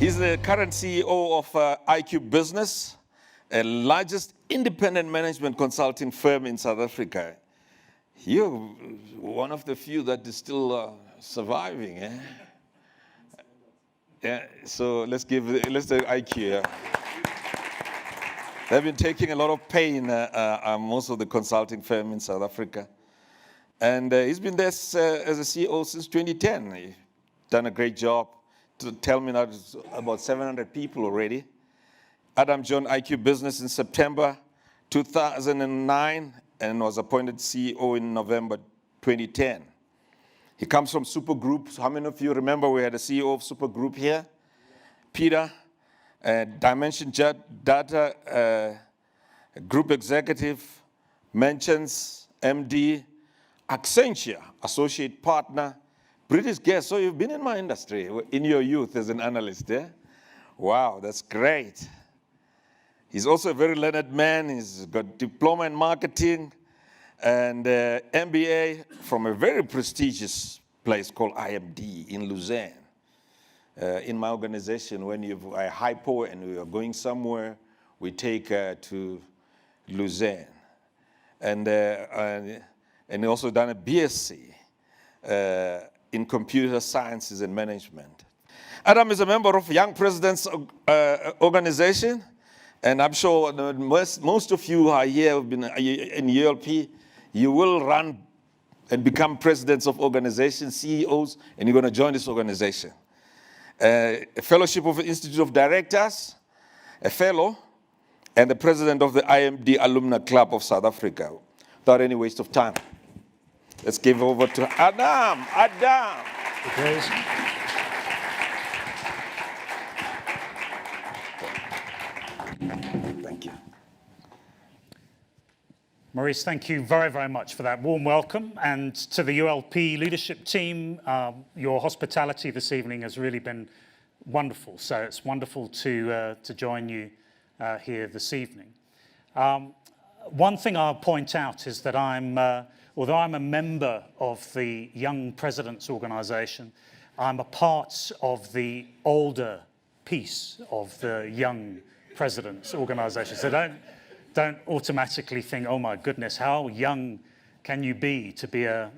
He's the current CEO of IQ Business, a largest independent management consulting firm in South Africa. You're one of the few that is still surviving, eh? Yeah, so let's do IQ. Yeah. They've been taking a lot of pain, most of the consulting firm in South Africa. And he's been there as a CEO since 2010. He's done a great job. To tell me now, it's about 700 people already. Adam joined IQ Business in September 2009 and was appointed CEO in November 2010. He comes from Super Group. How many of you remember we had a CEO of Super Group here? Peter, Dimension Data, Group Executive, Mentions, MD, Accenture, Associate Partner, British guest. So you've been in my industry in your youth as an analyst, eh? Wow, that's great. He's also a very learned man. He's got diploma in marketing and MBA from a very prestigious place called IMD in Lausanne. In my organization, when you are hypo and we are going somewhere, we take to Lausanne. And he also done a BSc in computer sciences and management. Adam is a member of Young Presidents Organization, and I'm sure most of you who are here have been in ULP. You will run and become presidents of organizations, CEOs, and you're going to join this organization. A fellowship of the Institute of Directors, a fellow, and the president of the IMD Alumni Club of South Africa. Without any waste of time, let's give over to Adam. Adam. Okay. Thank you. Maurice, thank you very, very much for that warm welcome. And to the ULP leadership team, your hospitality this evening has really been wonderful. So it's wonderful to join you here this evening. One thing I'll point out is that although I'm a member of the Young Presidents Organization, I'm a part of the older piece of the Young Presidents Organization. So don't automatically think, oh my goodness, how young can you be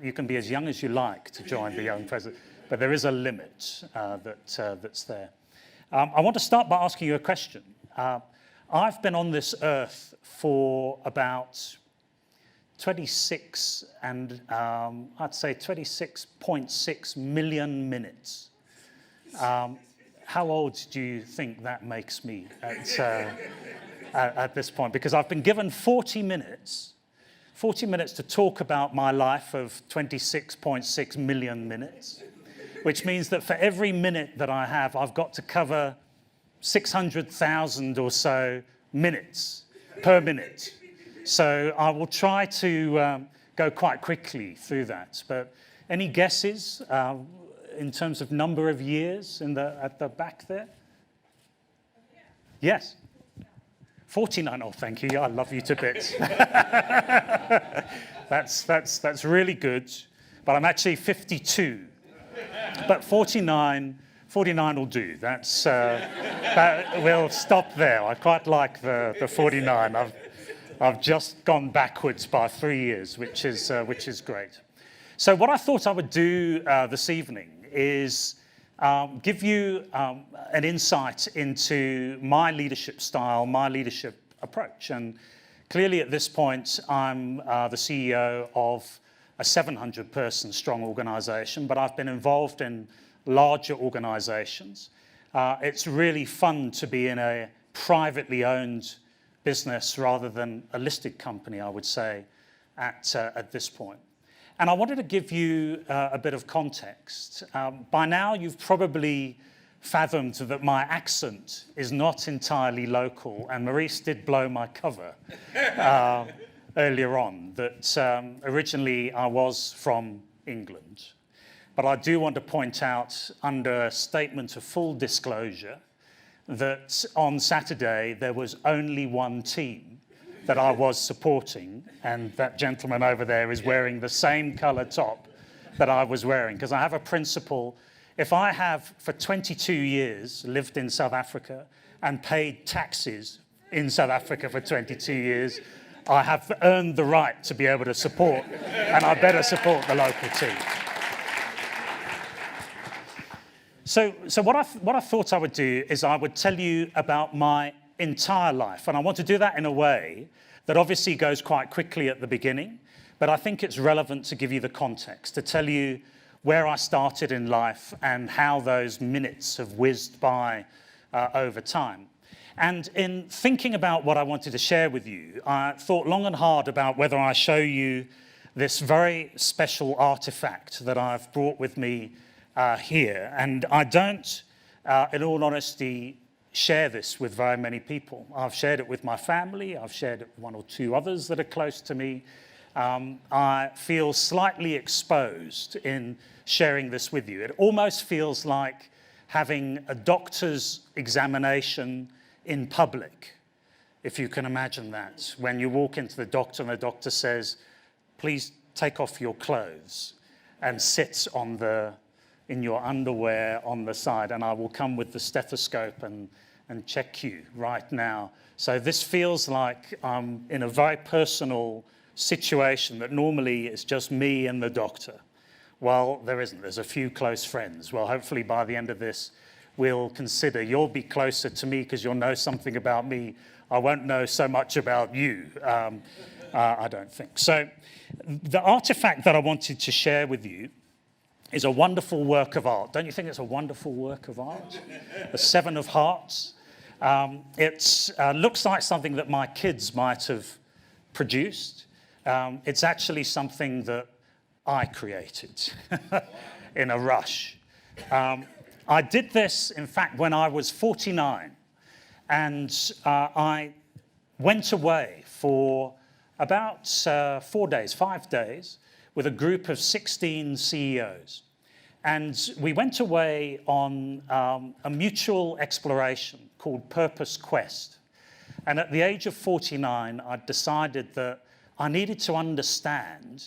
you can be as young as you like to join the Young President, but there is a limit that's there. I want to start by asking you a question. I've been on this earth for about 26 and I'd say 26.6 million minutes. How old do you think that makes me at this point? Because I've been given 40 minutes to talk about my life of 26.6 million minutes, which means that for every minute that I have, I've got to cover 600,000 or so minutes per minute. So I will try to go quite quickly through that. But any guesses in terms of number of years at the back there? Yes. 49. Oh, thank you. I love you to bits. That's really good. But I'm actually 52. But 49 will do. We'll stop there. I quite like the 49. I've just gone backwards by 3 years, which is great. So what I thought I would do this evening is give you an insight into my leadership style, my leadership approach. And clearly at this point, I'm the CEO of a 700-person strong organization, but I've been involved in larger organizations. It's really fun to be in a privately owned business rather than a listed company, I would say, at this point. And I wanted to give you a bit of context. By now, you've probably fathomed that my accent is not entirely local, and Maurice did blow my cover earlier on, that originally I was from England. But I do want to point out, under a statement of full disclosure, that on Saturday there was only one team that I was supporting, and that gentleman over there is wearing the same colour top that I was wearing, because I have a principle if I have for 22 years lived in South Africa and paid taxes in South Africa for 22 years, I have earned the right to be able to support, and I better support the local team. So what I thought I would do is I would tell you about my entire life, and I want to do that in a way that obviously goes quite quickly at the beginning, but I think it's relevant to give you the context, to tell you where I started in life and how those minutes have whizzed by over time. And in thinking about what I wanted to share with you, I thought long and hard about whether I show you this very special artifact that I've brought with me here. And I don't, in all honesty, share this with very many people. I've shared it with my family. I've shared it with one or two others that are close to me. I feel slightly exposed in sharing this with you. It almost feels like having a doctor's examination in public, if you can imagine that. When you walk into the doctor and the doctor says, please take off your clothes and sit in your underwear on the side, and I will come with the stethoscope and check you right now. So this feels like I'm in a very personal situation that normally is just me and the doctor. Well, there isn't. There's a few close friends. Well, hopefully by the end of this, we'll consider you'll be closer to me because you'll know something about me. I won't know so much about you, I don't think. So the artifact that I wanted to share with you is a wonderful work of art. Don't you think it's a wonderful work of art? The Seven of Hearts. It looks like something that my kids might have produced. It's actually something that I created in a rush. I did this, in fact, when I was 49, and I went away for about 5 days, with a group of 16 CEOs. And we went away on a mutual exploration called Purpose Quest. And at the age of 49, I decided that I needed to understand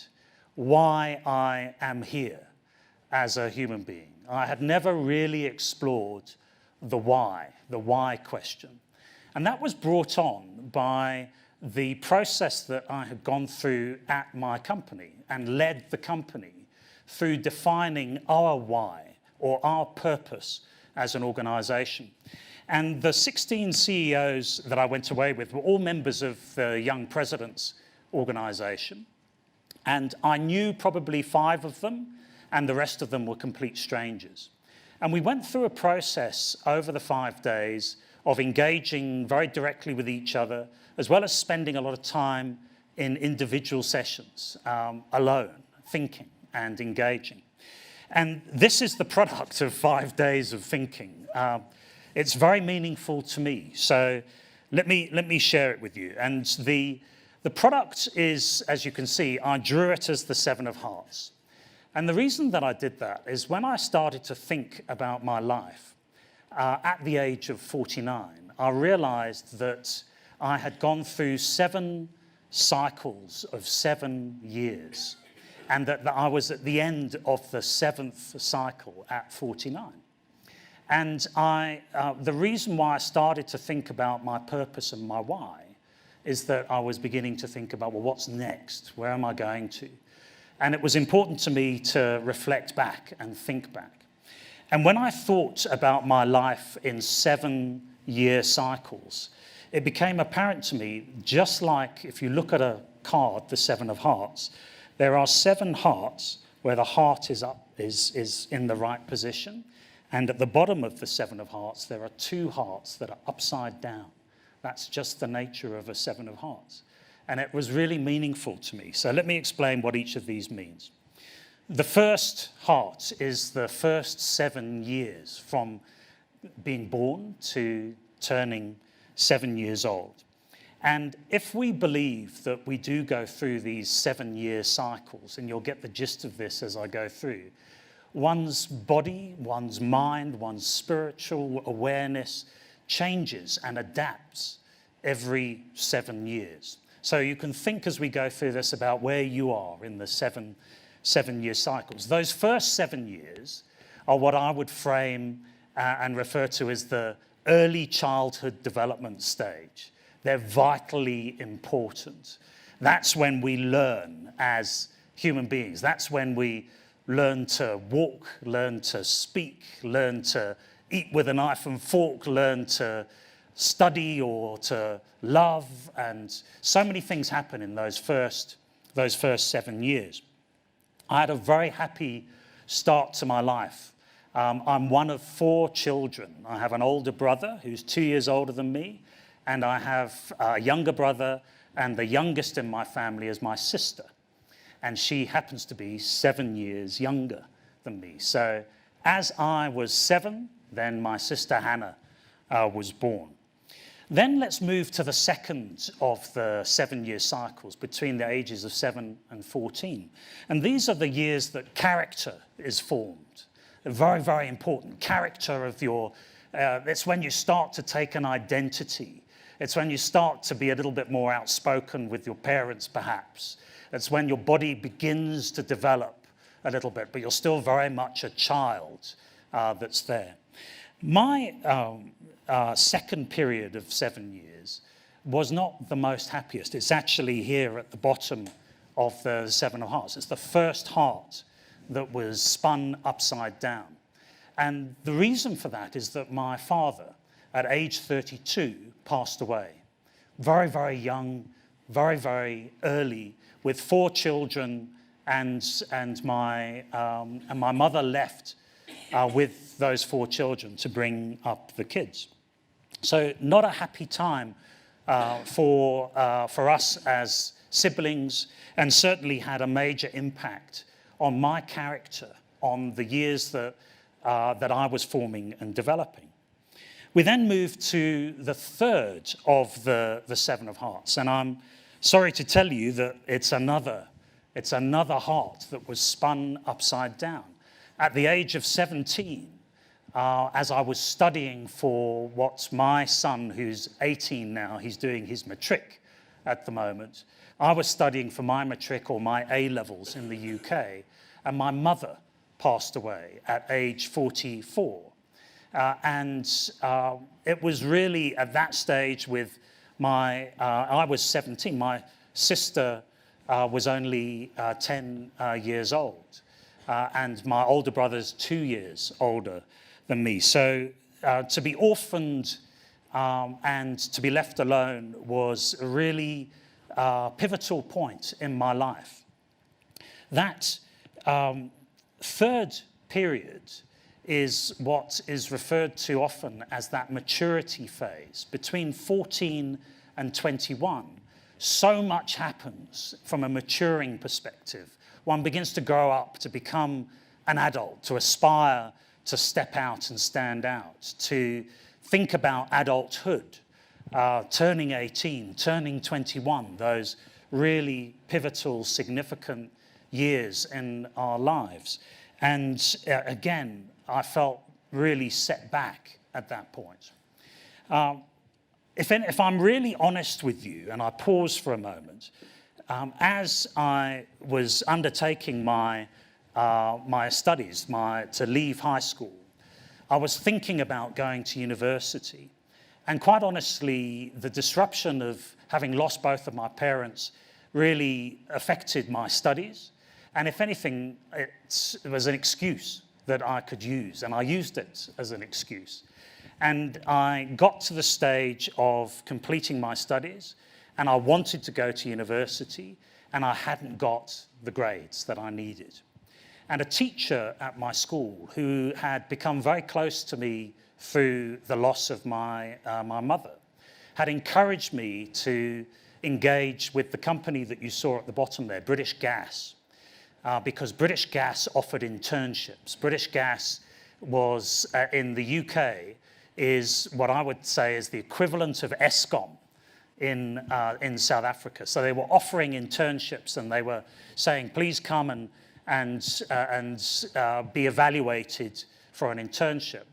why I am here as a human being. I had never really explored the why question. And that was brought on by the process that I had gone through at my company and led the company through defining our why or our purpose as an organization. And the 16 CEOs that I went away with were all members of the Young Presidents organization. And I knew probably 5 of them, and the rest of them were complete strangers. And we went through a process over the 5 days of engaging very directly with each other, as well as spending a lot of time in individual sessions, alone, thinking and engaging. And this is the product of 5 days of thinking. It's very meaningful to me. So let me share it with you. And the product is, as you can see, I drew it as the Seven of Hearts. And the reason that I did that is when I started to think about my life at the age of 49, I realized that I had gone through 7 cycles of 7 years, and that I was at the end of the 7th cycle at 49. And the reason why I started to think about my purpose and my why is that I was beginning to think about, well, what's next? Where am I going to? And it was important to me to reflect back and think back. And when I thought about my life in 7-year cycles, it became apparent to me, just like if you look at a card, the 7 of Hearts, there are 7 hearts where the heart is in the right position. And at the bottom of the 7 of Hearts, there are 2 hearts that are upside down. That's just the nature of a 7 of Hearts. And it was really meaningful to me. So let me explain what each of these means. The first heart is the first 7 years from being born to turning 7 years old. And if we believe that we do go through these 7-year cycles, and you'll get the gist of this as I go through, one's body, one's mind, one's spiritual awareness changes and adapts every 7 years. So you can think as we go through this about where you are in the 7-year cycles. Those first 7 years are what I would frame and refer to as the early childhood development stage. They're vitally important. That's when we learn as human beings. That's when we learn to walk, learn to speak, learn to eat with a knife and fork, learn to study or to love, and so many things happen in those first 7 years. I had a very happy start to my life. I'm one of 4 children. I have an older brother who's 2 years older than me, and I have a younger brother, and the youngest in my family is my sister. And she happens to be 7 years younger than me. So as I was 7, then my sister Hannah was born. Then let's move to the second of the 7-year cycles between the ages of 7 and 14. And these are the years that character is formed. Very, very important. Character of your, it's when you start to take an identity. It's when you start to be a little bit more outspoken with your parents, perhaps. It's when your body begins to develop a little bit, but you're still very much a child that's there. My second period of 7 years was not the most happiest. It's actually here at the bottom of the 7 of hearts. It's the first heart that was spun upside down. And the reason for that is that my father, at age 32, passed away. Very, very young, very, very early, with 4 children, and my mother left with those 4 children to bring up the kids. So not a happy time for us as siblings, and certainly had a major impact on my character, on the years that I was forming and developing. We then moved to the third of the 7 of hearts, and I'm sorry to tell you that it's another heart that was spun upside down. At the age of 17, as I was studying for what my son, who's 18 now, he's doing his matric at the moment, I was studying for my matric or my A-levels in the UK, and my mother passed away at age 44. It was really at that stage with I was 17, my sister was only 10 years old, and my older brother's 2 years older than me. So to be orphaned and to be left alone was a really pivotal point in my life. That third period is what is referred to often as that maturity phase. Between 14 and 21, so much happens from a maturing perspective. One begins to grow up, to become an adult, to aspire to step out and stand out, to think about adulthood, turning 18, turning 21, those really pivotal, significant years in our lives. And again, I felt really set back at that point. If I'm really honest with you, and I pause for a moment, as I was undertaking my studies, to leave high school, I was thinking about going to university. And quite honestly, the disruption of having lost both of my parents really affected my studies. And if anything, it was an excuse that I could use, and I used it as an excuse. And I got to the stage of completing my studies, and I wanted to go to university, and I hadn't got the grades that I needed. And a teacher at my school, who had become very close to me through the loss of my mother, had encouraged me to engage with the company that you saw at the bottom there, British Gas. Because British Gas offered internships. British Gas was, in the UK, is what I would say is the equivalent of ESCOM in South Africa. So they were offering internships, and they were saying, please come and be evaluated for an internship.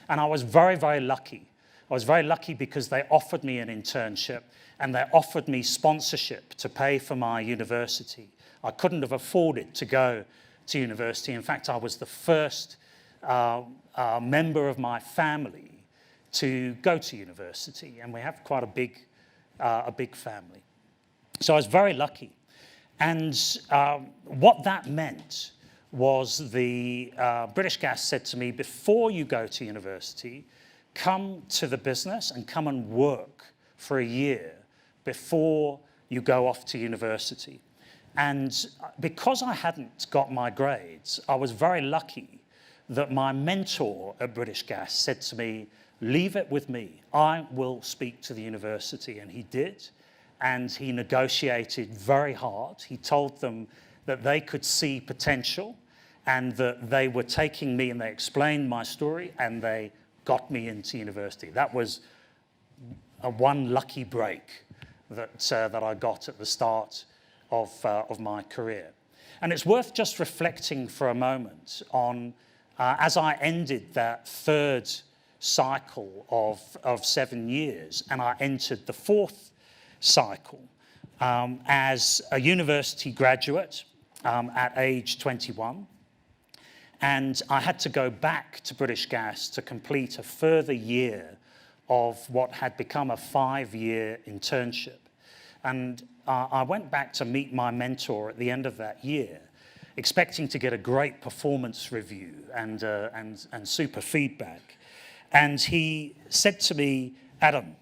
And I was very, very lucky. I was very lucky because they offered me an internship, and they offered me sponsorship to pay for my university. I couldn't have afforded to go to university. In fact, I was the first member of my family to go to university, and we have quite a big family. So I was very lucky. And what that meant was the British Gas said to me, before you go to university, come to the business and come and work for a year before you go off to university. And because I hadn't got my grades, I was very lucky that my mentor at British Gas said to me, leave it with me, I will speak to the university. And he did, and he negotiated very hard. He told them that they could see potential and that they were taking me, and they explained my story, and they got me into university. That was one lucky break that I got at the start of my career. And it's worth just reflecting for a moment on, as I ended that third cycle of 7 years, and I entered the fourth cycle as a university graduate at age 21. And I had to go back to British Gas to complete a further year of what had become a 5-year internship. And I went back to meet my mentor at the end of that year, expecting to get a great performance review and super feedback. And he said to me, Adam,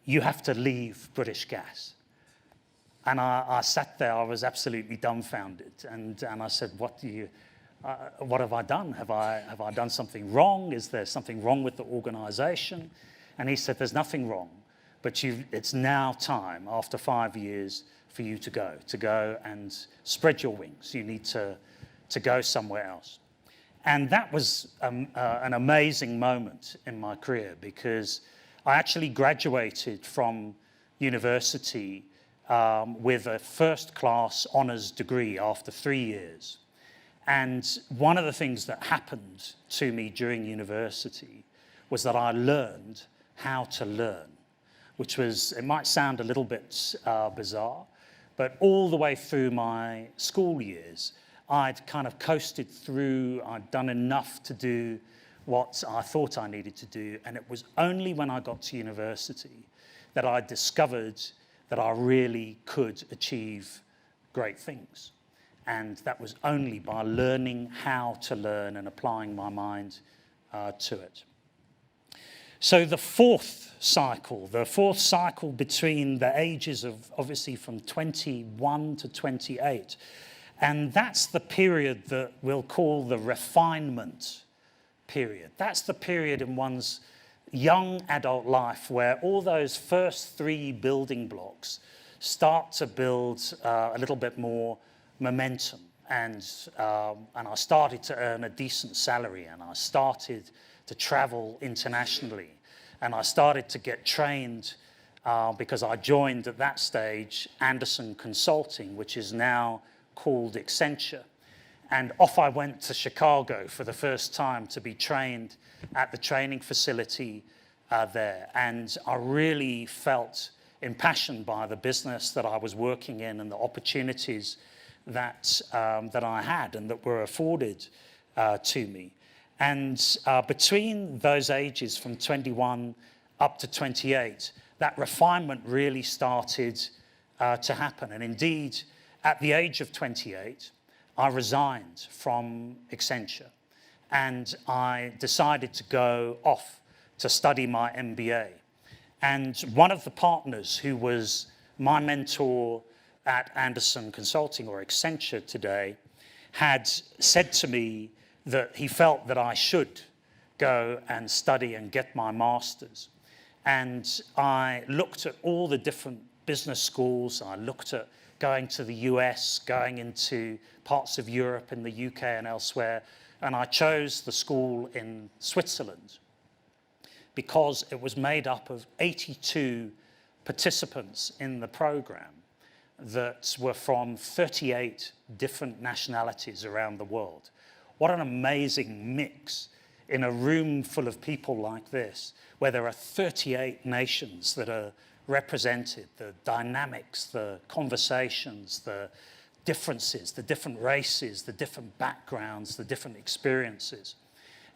you have to leave British Gas. And I sat there, I was absolutely dumbfounded. And I said, what have I done? Have I done something wrong? Is there something wrong with the organization? And he said, there's nothing wrong, but it's now time, after 5 years, for you to go and spread your wings. You need to go somewhere else. And that was an amazing moment in my career, because I actually graduated from university with a first-class honours degree after 3 years. And one of the things that happened to me during university was that I learned how to learn, which was, it might sound a little bit bizarre, but all the way through my school years, I'd kind of coasted through, I'd done enough to do what I thought I needed to do, and it was only when I got to university that I discovered that I really could achieve great things. And that was only by learning how to learn and applying my mind to it. So the fourth cycle between the ages of, obviously, from 21 to 28, and that's the period that we'll call the refinement period. That's the period in one's young adult life where all those first 3 building blocks start to build a little bit more momentum. And I started to earn a decent salary, and I started to travel internationally, and I started to get trained because I joined at that stage Anderson Consulting, which is now called Accenture. And off I went to Chicago for the first time to be trained at the training facility there. And I really felt impassioned by the business that I was working in and the opportunities that I had and that were afforded to me. And between those ages, from 21 up to 28, that refinement really started to happen. And indeed, at the age of 28, I resigned from Accenture, and I decided to go off to study my MBA. And one of the partners who was my mentor at Anderson Consulting, or Accenture today, had said to me that he felt that I should go and study and get my master's. And I looked at all the different business schools. I looked at going to the US, going into parts of Europe and the UK and elsewhere. And I chose the school in Switzerland because it was made up of 82 participants in the program that were from 38 different nationalities around the world. What an amazing mix in a room full of people like this, where there are 38 nations that are represented, the dynamics, the conversations, the differences, the different races, the different backgrounds, the different experiences.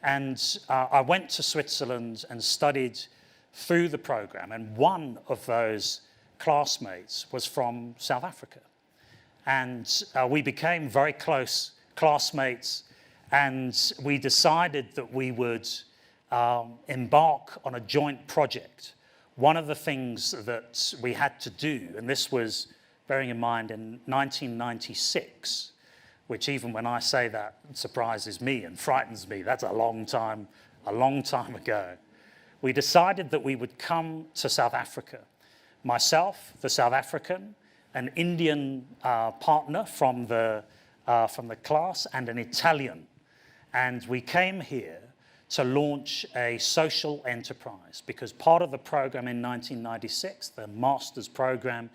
And I went to Switzerland and studied through the program, and one of those classmates was from South Africa. And we became very close classmates, and we decided that we would embark on a joint project. One of the things that we had to do, and this was bearing in mind in 1996, which even when I say that surprises me and frightens me, that's a long time ago. We decided that we would come to South Africa. Myself, the South African, an Indian partner from the class, and an Italian. And we came here to launch a social enterprise, because part of the program in 1996, the master's program,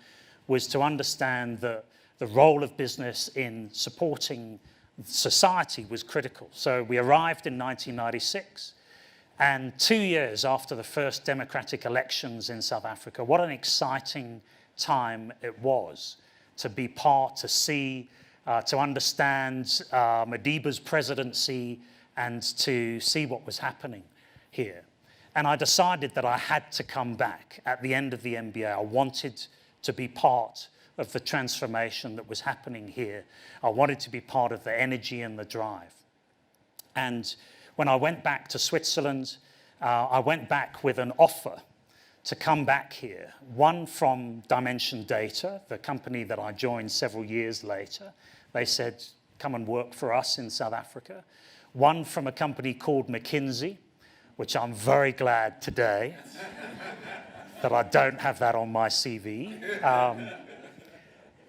was to understand that the role of business in supporting society was critical. So we arrived in 1996, and 2 years after the first democratic elections in South Africa, what an exciting time it was to be part, to see, to understand Madiba's presidency, and to see what was happening here. And I decided that I had to come back at the end of the MBA. I wanted to be part of the transformation that was happening here. I wanted to be part of the energy and the drive. And when I went back to Switzerland, I went back with an offer to come back here. One from Dimension Data, the company that I joined several years later. They said, come and work for us in South Africa. One from a company called McKinsey, which I'm very glad today that I don't have that on my CV.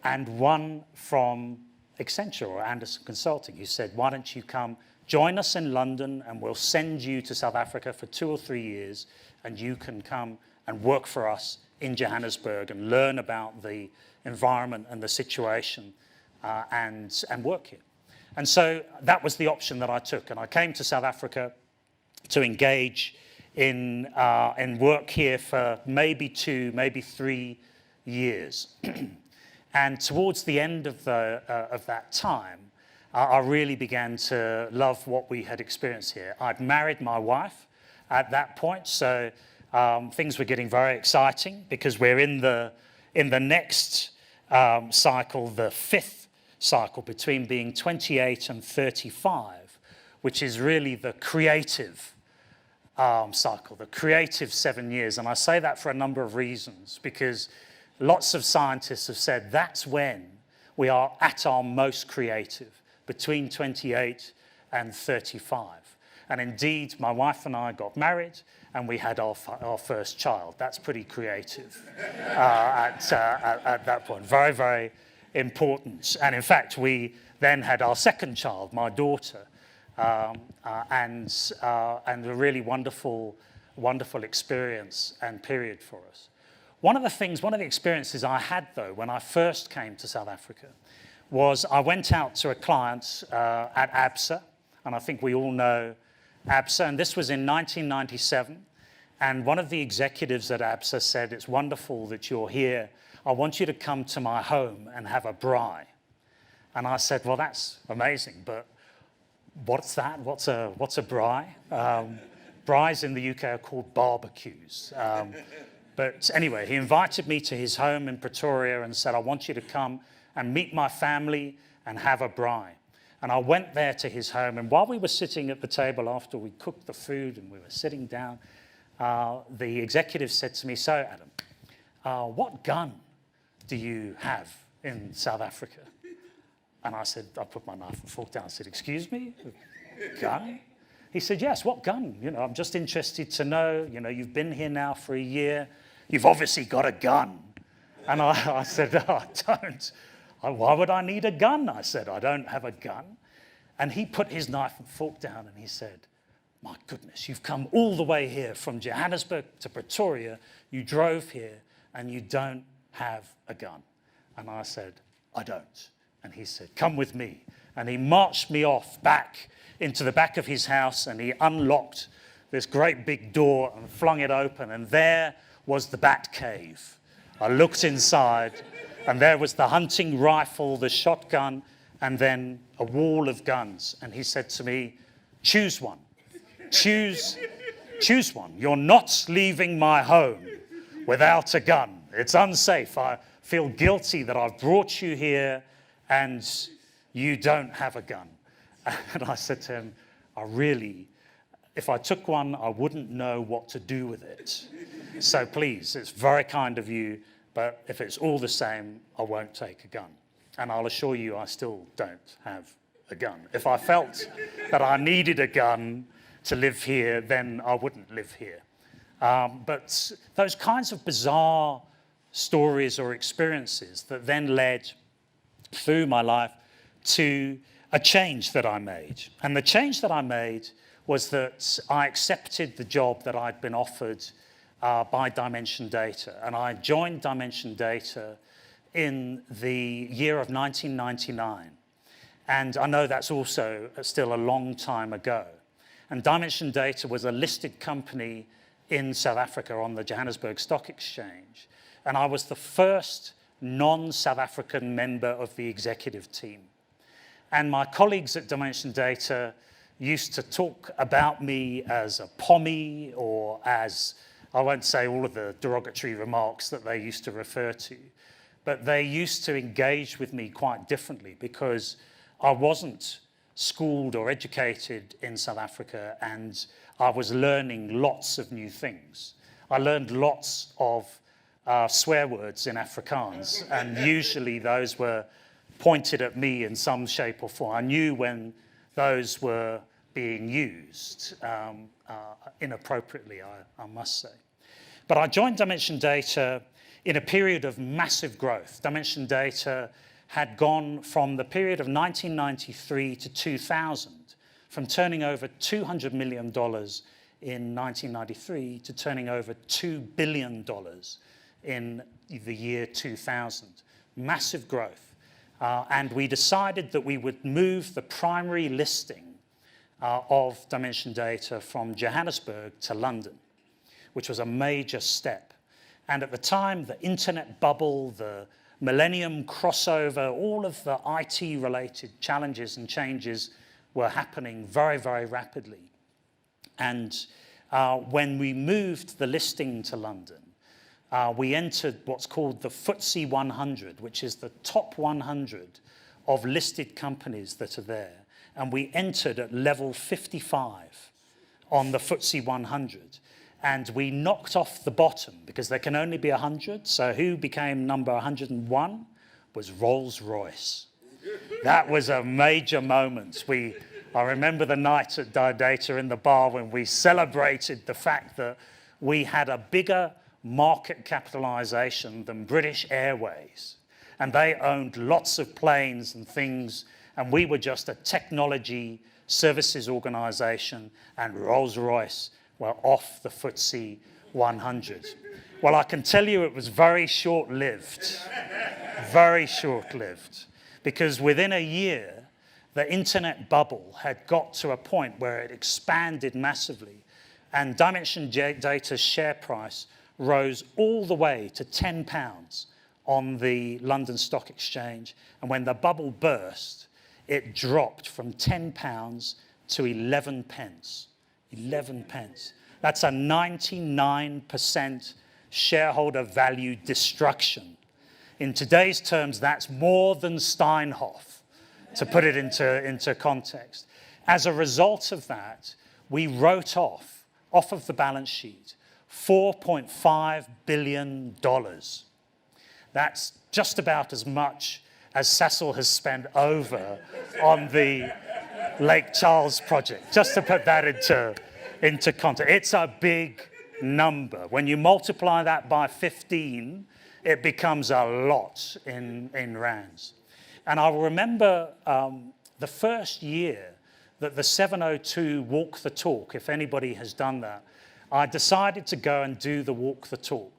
And one from Accenture or Anderson Consulting, who said, why don't you come join us in London, and we'll send you to South Africa for 2 or 3 years, and you can come and work for us in Johannesburg and learn about the environment and the situation and work here. And so that was the option that I took. And I came to South Africa to engage in work here for maybe 2, maybe 3 years. And towards the end of that time, I really began to love what we had experienced here. I'd married my wife at that point, so things were getting very exciting, because we're in the next cycle, the 5th cycle, between being 28 and 35, which is really the creative cycle, the creative 7 years. And I say that for a number of reasons, because lots of scientists have said that's when we are at our most creative, between 28 and 35. And indeed, my wife and I got married, and we had our first child. That's pretty creative at that point. Very, very important. And in fact, we then had our second child, my daughter, and a really wonderful experience and period for us. One of the experiences I had, though, when I first came to South Africa, was I went out to a client at ABSA, and I think we all know ABSA, and this was in 1997, and one of the executives at ABSA said, it's wonderful that you're here. I want you to come to my home and have a braai. And I said, well, that's amazing, but what's that? What's a braai? Braais in the UK are called barbecues. But anyway, he invited me to his home in Pretoria and said, I want you to come and meet my family and have a braai. And I went there to his home, and while we were sitting at the table after we cooked the food and we were sitting down, the executive said to me, so Adam, what gun do you have in South Africa? And I said, I put my knife and fork down and said, excuse me, gun? He said, yes, what gun? I'm just interested to know, you've been here now for a year. You've obviously got a gun. And I said, I don't. Why would I need a gun? I said, I don't have a gun. And he put his knife and fork down and he said, my goodness, you've come all the way here from Johannesburg to Pretoria. You drove here and you don't have a gun. And I said, I don't. And he said, come with me. And he marched me off back into the back of his house, and he unlocked this great big door and flung it open, and there was the bat cave. I looked inside, And there was the hunting rifle, the shotgun, and then a wall of guns. And he said to me, choose one. Choose one. You're not leaving my home without a gun. It's unsafe. I feel guilty that I've brought you here and you don't have a gun. And I said to him, if I took one, I wouldn't know what to do with it. So please, it's very kind of you, but if it's all the same, I won't take a gun. And I'll assure you, I still don't have a gun. If I felt that I needed a gun to live here, then I wouldn't live here. But those kinds of bizarre stories or experiences that then led through my life to a change that I made. And the change that I made was that I accepted the job that I'd been offered by Dimension Data. And I joined Dimension Data in the year of 1999. And I know that's also still a long time ago. And Dimension Data was a listed company in South Africa on the Johannesburg Stock Exchange. And I was the first non-South African member of the executive team. And my colleagues at Dimension Data used to talk about me as a pommie, or as, I won't say all of the derogatory remarks that they used to refer to, but they used to engage with me quite differently because I wasn't schooled or educated in South Africa, and I was learning lots of new things. I learned lots of swear words in Afrikaans, and usually those were pointed at me in some shape or form. I knew when those were being used inappropriately, I must say. But I joined Dimension Data in a period of massive growth. Dimension Data had gone from the period of 1993 to 2000, from turning over $200 million in 1993 to turning over $2 billion in the year 2000. Massive growth. And we decided that we would move the primary listing of Dimension Data from Johannesburg to London, which was a major step. And at the time, the internet bubble, the millennium crossover, all of the IT-related challenges and changes were happening very, very rapidly. And when we moved the listing to London, we entered what's called the FTSE 100, which is the top 100 of listed companies that are there. And we entered at level 55 on the FTSE 100. And we knocked off the bottom because there can only be 100. So who became number 101 was Rolls-Royce. That was a major moment. I remember the night at Data in the bar when we celebrated the fact that we had a bigger market capitalization than British Airways. And they owned lots of planes and things, and we were just a technology services organization, and Rolls-Royce were off the FTSE 100. Well, I can tell you it was very short-lived, very short-lived, because within a year, the internet bubble had got to a point where it expanded massively, and Dimension Data's share price rose all the way to £10 on the London Stock Exchange. And when the bubble burst, it dropped from £10 to 11 pence. 11 pence. That's a 99% shareholder value destruction. In today's terms, that's more than Steinhoff, to put it into context. As a result of that, we wrote off of the balance sheet, $4.5 billion. That's just about as much as Cecil has spent over on the Lake Charles project, just to put that into context. It's a big number. When you multiply that by 15, it becomes a lot in rands. And I remember the first year that the 702 Walk the Talk, if anybody has done that, I decided to go and do the Walk the Talk.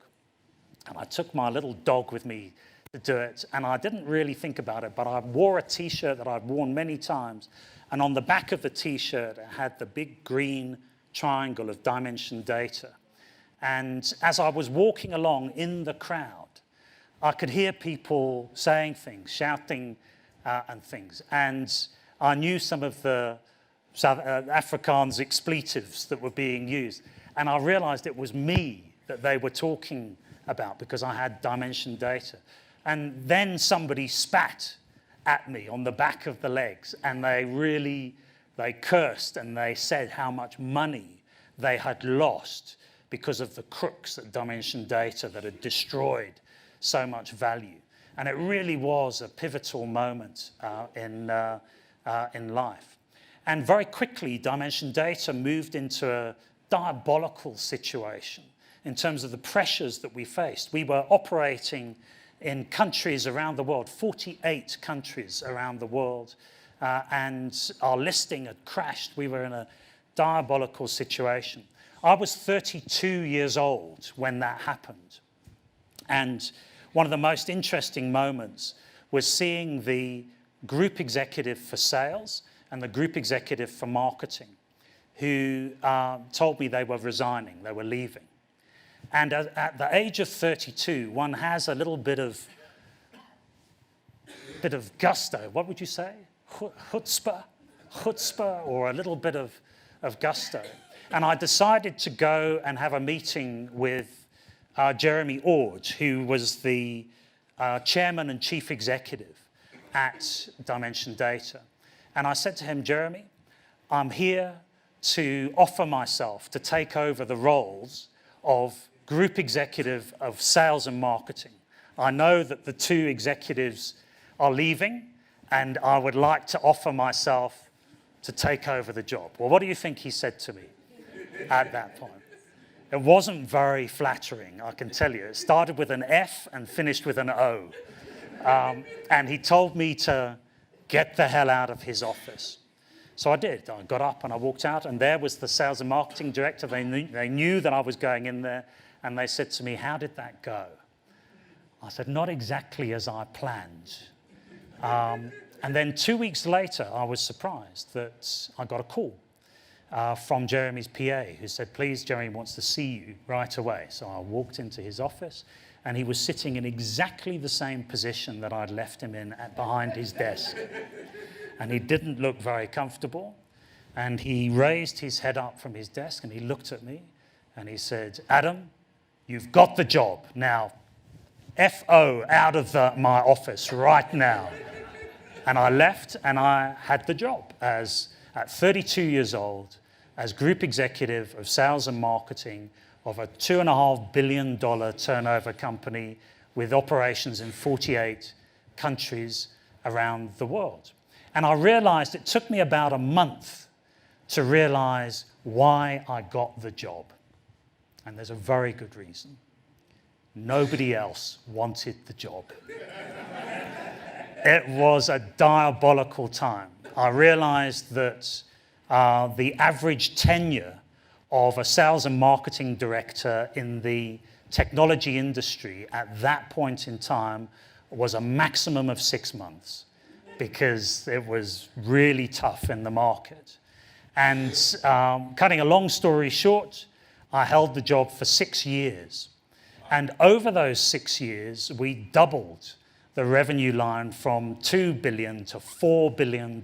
And I took my little dog with me to do it, and I didn't really think about it, but I wore a T-shirt that I'd worn many times, and on the back of the T-shirt, it had the big green triangle of Dimension Data. And as I was walking along in the crowd, I could hear people saying things, shouting and things. And I knew some of the South Afrikaans expletives that were being used. And I realized it was me that they were talking about because I had dimension data. And then somebody spat at me on the back of the legs, and they cursed and they said how much money they had lost because of the crooks at Dimension Data that had destroyed so much value. And it really was a pivotal moment in life. And very quickly, Dimension Data moved into a diabolical situation in terms of the pressures that we faced. We were operating in countries around the world, 48 countries around the world, and our listing had crashed. We were in a diabolical situation. I was 32 years old when that happened. And one of the most interesting moments was seeing the group executive for sales and the group executive for marketing who told me they were resigning, they were leaving. And at the age of 32, one has a little bit of gusto. What would you say? Chutzpah, or a little bit of gusto. And I decided to go and have a meeting with Jeremy Orge, who was the chairman and chief executive at Dimension Data. And I said to him, Jeremy, I'm here to offer myself to take over the roles of group executive of sales and marketing. I know that the two executives are leaving, and I would like to offer myself to take over the job. Well, what do you think he said to me at that point? It wasn't very flattering, I can tell you. It started with an F and finished with an O. And he told me to get the hell out of his office. So I did. I got up and I walked out, and there was the sales and marketing director. They knew that I was going in there, and they said to me, how did that go? I said, not exactly as I planned. And then 2 weeks later, I was surprised that I got a call from Jeremy's PA, who said, please, Jeremy wants to see you right away. So I walked into his office, and he was sitting in exactly the same position that I'd left him in behind his desk. And he didn't look very comfortable. And he raised his head up from his desk, and he looked at me, and he said, Adam, you've got the job. Now, F-O out of my office right now. And I left, and I had the job at 32 years old, as group executive of sales and marketing of a $2.5 billion turnover company with operations in 48 countries around the world. And I realized it took me about a month to realize why I got the job. And there's a very good reason. Nobody else wanted the job. It was a diabolical time. I realized that the average tenure of a sales and marketing director in the technology industry at that point in time was a maximum of 6 months, because it was really tough in the market. And cutting a long story short, I held the job for 6 years. And over those 6 years, we doubled the revenue line from $2 billion to $4 billion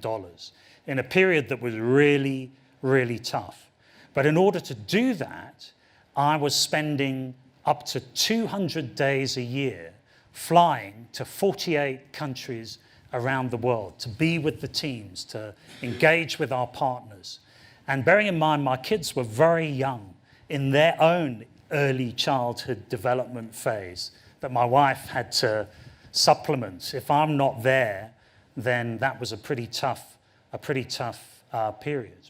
in a period that was really, really tough. But in order to do that, I was spending up to 200 days a year flying to 48 countries around the world to be with the teams, to engage with our partners. And bearing in mind, my kids were very young in their own early childhood development phase that my wife had to supplement. If I'm not there, then that was a pretty tough period.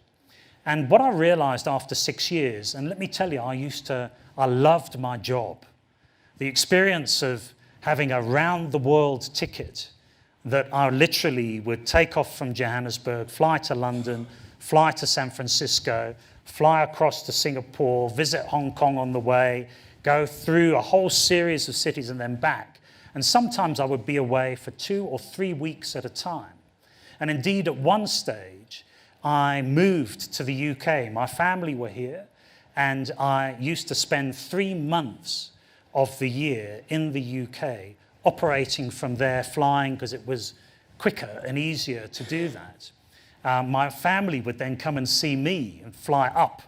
And what I realized after 6 years, and let me tell you, I loved my job. The experience of having a round-the-world ticket that I literally would take off from Johannesburg, fly to London, fly to San Francisco, fly across to Singapore, visit Hong Kong on the way, go through a whole series of cities and then back. And sometimes I would be away for 2 or 3 weeks at a time. And indeed, at one stage, I moved to the UK. My family were here, and I used to spend 3 months of the year in the UK operating from there, flying, because it was quicker and easier to do that. My family would then come and see me and fly up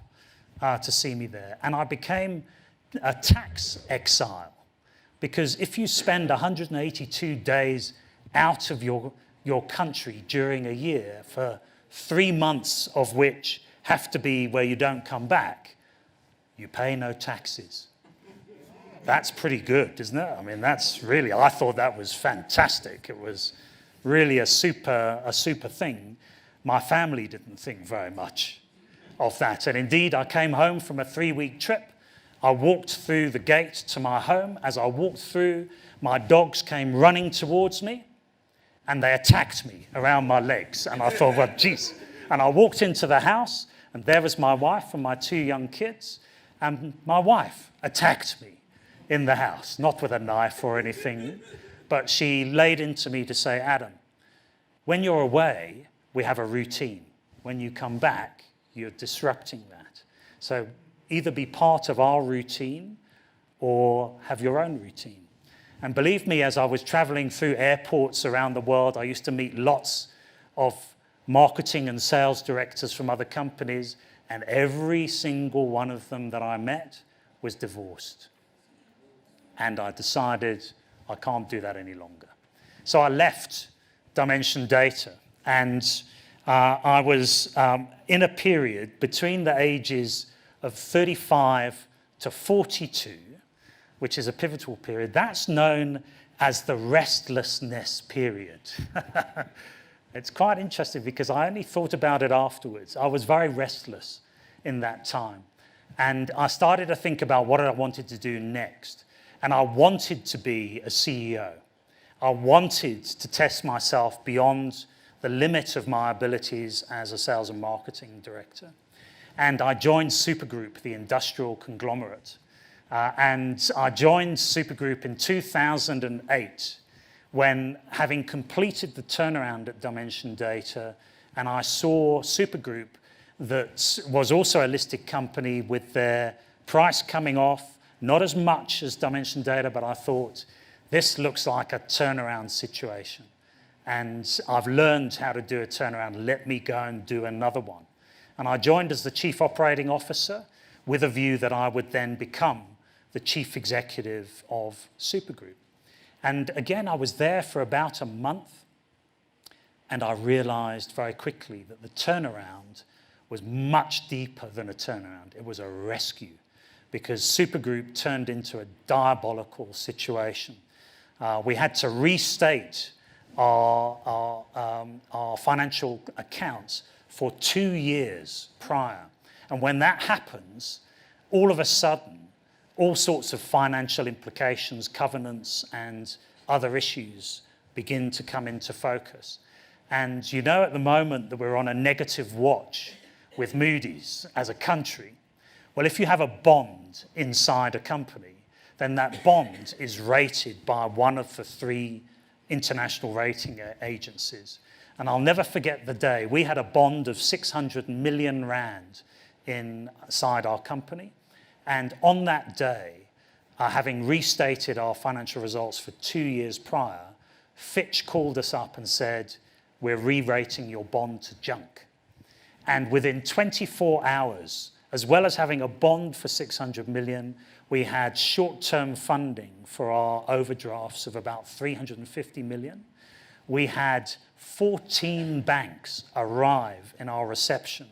to see me there. And I became a tax exile, because if you spend 182 days out of your country during a year, for 3 months of which have to be where you don't come back, you pay no taxes. That's pretty good, isn't it? I mean, I thought that was fantastic. It was really a super thing. My family didn't think very much of that. And indeed, I came home from a 3-week trip. I walked through the gate to my home. As I walked through, my dogs came running towards me, and they attacked me around my legs. And I thought, well, geez. And I walked into the house, and there was my wife and my 2 young kids. And my wife attacked me in the house, not with a knife or anything, but she laid into me to say, Adam, when you're away, we have a routine. When you come back, you're disrupting that. So either be part of our routine or have your own routine. And believe me, as I was traveling through airports around the world, I used to meet lots of marketing and sales directors from other companies, and every single one of them that I met was divorced. And I decided I can't do that any longer. So I left Dimension Data, and I was in a period between the ages of 35 to 42, which is a pivotal period. That's known as the restlessness period. It's quite interesting because I only thought about it afterwards. I was very restless in that time. And I started to think about what I wanted to do next. And I wanted to be a CEO. I wanted to test myself beyond the limit of my abilities as a sales and marketing director. And I joined Supergroup, the industrial conglomerate. And I joined Supergroup in 2008, when, having completed the turnaround at Dimension Data, and I saw Supergroup, that was also a listed company, with their price coming off, not as much as Dimension Data, but I thought, this looks like a turnaround situation. And I've learned how to do a turnaround. Let me go and do another one. And I joined as the Chief Operating Officer, with a view that I would then become the Chief Executive of Supergroup. And again, I was there for about a month, and I realized very quickly that the turnaround was much deeper than a turnaround. It was a rescue, because Supergroup turned into a diabolical situation. We had to restate our financial accounts for 2 years prior. And when that happens, all of a sudden, all sorts of financial implications, covenants, and other issues begin to come into focus. And you know, at the moment that we're on a negative watch with Moody's as a country. Well, if you have a bond inside a company, then that bond is rated by one of the 3 international rating agencies. And I'll never forget the day. We had a bond of 600 million rand inside our company. And on that day, having restated our financial results for 2 years prior, Fitch called us up and said, we're re-rating your bond to junk. And within 24 hours, as well as having a bond for 600 million, we had short-term funding for our overdrafts of about 350 million. We had 14 banks arrive in our reception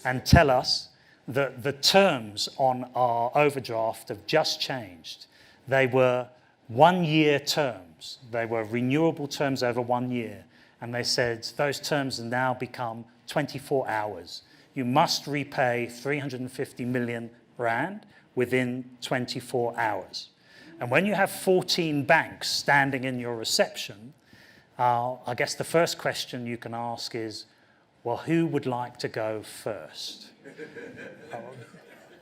and tell us that the terms on our overdraft have just changed. They were 1-year terms. They were renewable terms over 1 year. And they said, those terms have now become 24 hours. You must repay 350 million rand within 24 hours. And when you have 14 banks standing in your reception, I guess the first question you can ask is, well, who would like to go first?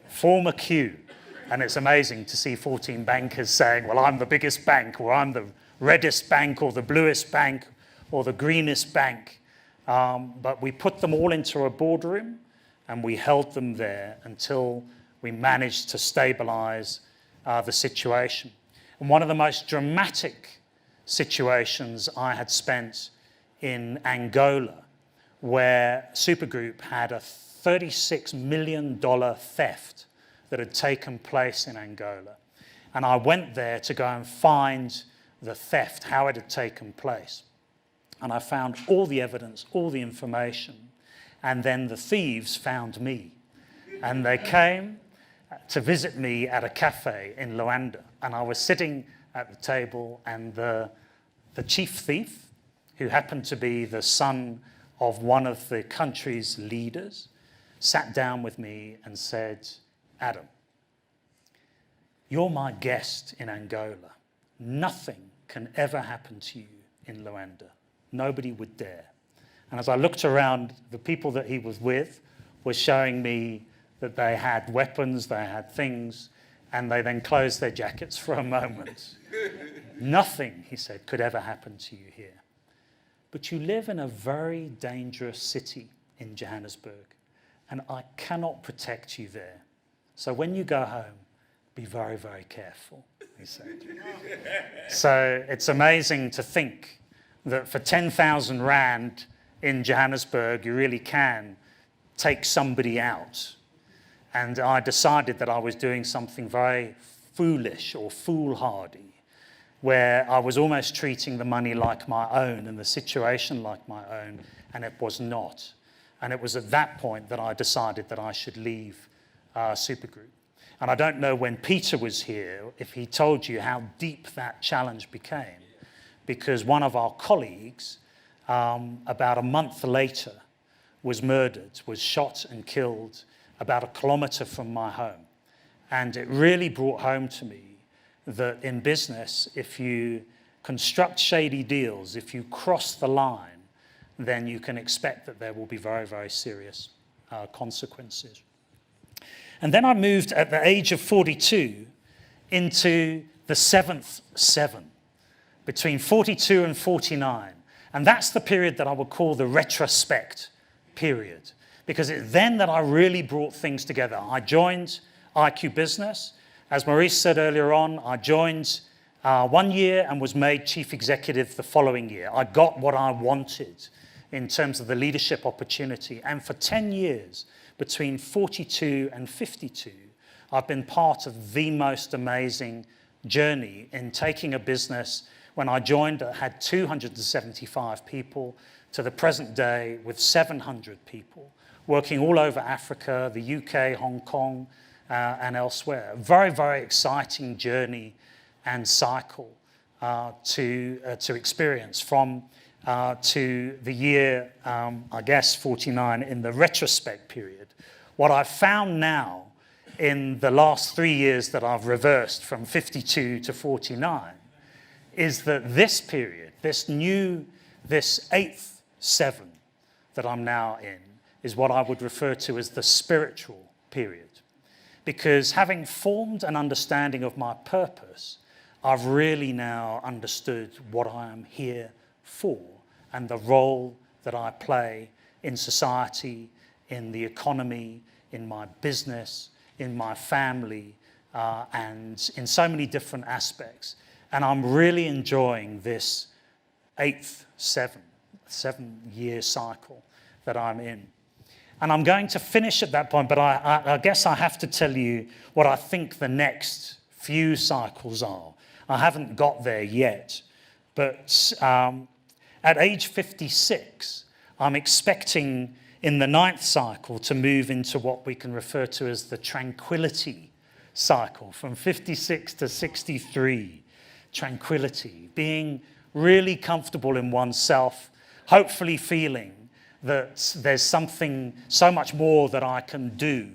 Form a queue. And it's amazing to see 14 bankers saying, well, I'm the biggest bank, or I'm the reddest bank, or the bluest bank, or the greenest bank. But we put them all into a boardroom, and we held them there until we managed to stabilize the situation. And one of the most dramatic situations I had spent in Angola, where Supergroup had a $36 million theft that had taken place in Angola. And I went there to go and find the theft, how it had taken place. And I found all the evidence, all the information. And then the thieves found me. And they came to visit me at a cafe in Luanda. And I was sitting at the table, and the chief thief, who happened to be the son of one of the country's leaders, sat down with me and said, "Adam, you're my guest in Angola. Nothing can ever happen to you in Luanda. Nobody would dare." And as I looked around, the people that he was with were showing me that they had weapons, they had things, and they then closed their jackets for a moment. "Nothing," he said, "could ever happen to you here. But you live in a very dangerous city in Johannesburg, and I cannot protect you there. So when you go home, be very, very careful," he said. So it's amazing to think that for 10,000 Rand in Johannesburg, you really can take somebody out. And I decided that I was doing something very foolish or foolhardy, where I was almost treating the money like my own and the situation like my own, and it was not. And it was at that point that I decided that I should leave Supergroup. And I don't know when Peter was here, if he told you how deep that challenge became, because one of our colleagues, about a month later, was murdered, was shot and killed about 1 kilometre from my home. And it really brought home to me that in business, if you construct shady deals, if you cross the line, then you can expect that there will be very, very serious consequences. And then I moved at the age of 42 into the 7th 7, between 42 and 49. And that's the period that I would call the retrospect period, because it's then that I really brought things together. I joined IQ Business. As Maurice said earlier on, I joined 1 year and was made chief executive the following year. I got what I wanted in terms of the leadership opportunity. And for 10 years, between 42 and 52, I've been part of the most amazing journey in taking a business. When I joined, it had 275 people, to the present day with 700 people, working all over Africa, the UK, Hong Kong, and elsewhere. Very, very exciting journey and cycle to experience from to the year, I guess, 49 in the retrospect period. What I've found now in the last 3 years that I've reversed from 52 to 49 is that this period, this 8th 7 that I'm now in, is what I would refer to as the spiritual period. Because having formed an understanding of my purpose, I've really now understood what I am here for and the role that I play in society, in the economy, in my business, in my family, and in so many different aspects. And I'm really enjoying this 8th 7-year cycle that I'm in. And I'm going to finish at that point, but I guess I have to tell you what I think the next few cycles are. I haven't got there yet, but at age 56, I'm expecting in the 9th cycle to move into what we can refer to as the tranquility cycle, from 56 to 63. Tranquility, being really comfortable in oneself, hopefully feeling that there's something so much more that I can do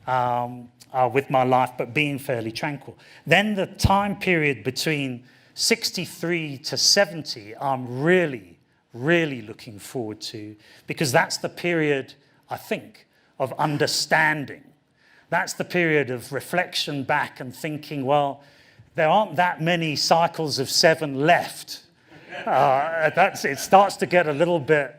with my life, but being fairly tranquil. Then the time period between 63 to 70, I'm really, really looking forward to, because that's the period, I think, of understanding. That's the period of reflection back and thinking, well, there aren't that many cycles of 7 left. It starts to get a little bit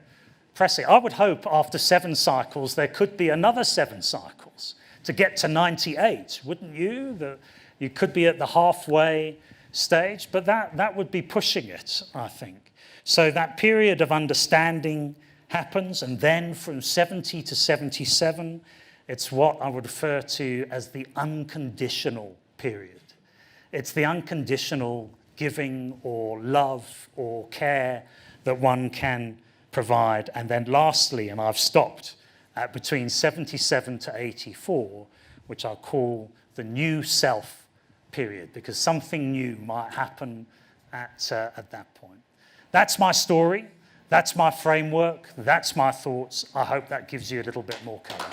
pressing. I would hope after 7 cycles, there could be another 7 cycles to get to 98, wouldn't you? You could be at the halfway stage, but that would be pushing it, I think. So that period of understanding happens, and then from 70 to 77, it's what I would refer to as the unconditional period. It's the unconditional giving or love or care that one can provide. And then lastly, and I've stopped at between 77 to 84, which I call the new self period, because something new might happen at that point. That's my story. That's my framework. That's my thoughts. I hope that gives you a little bit more colour.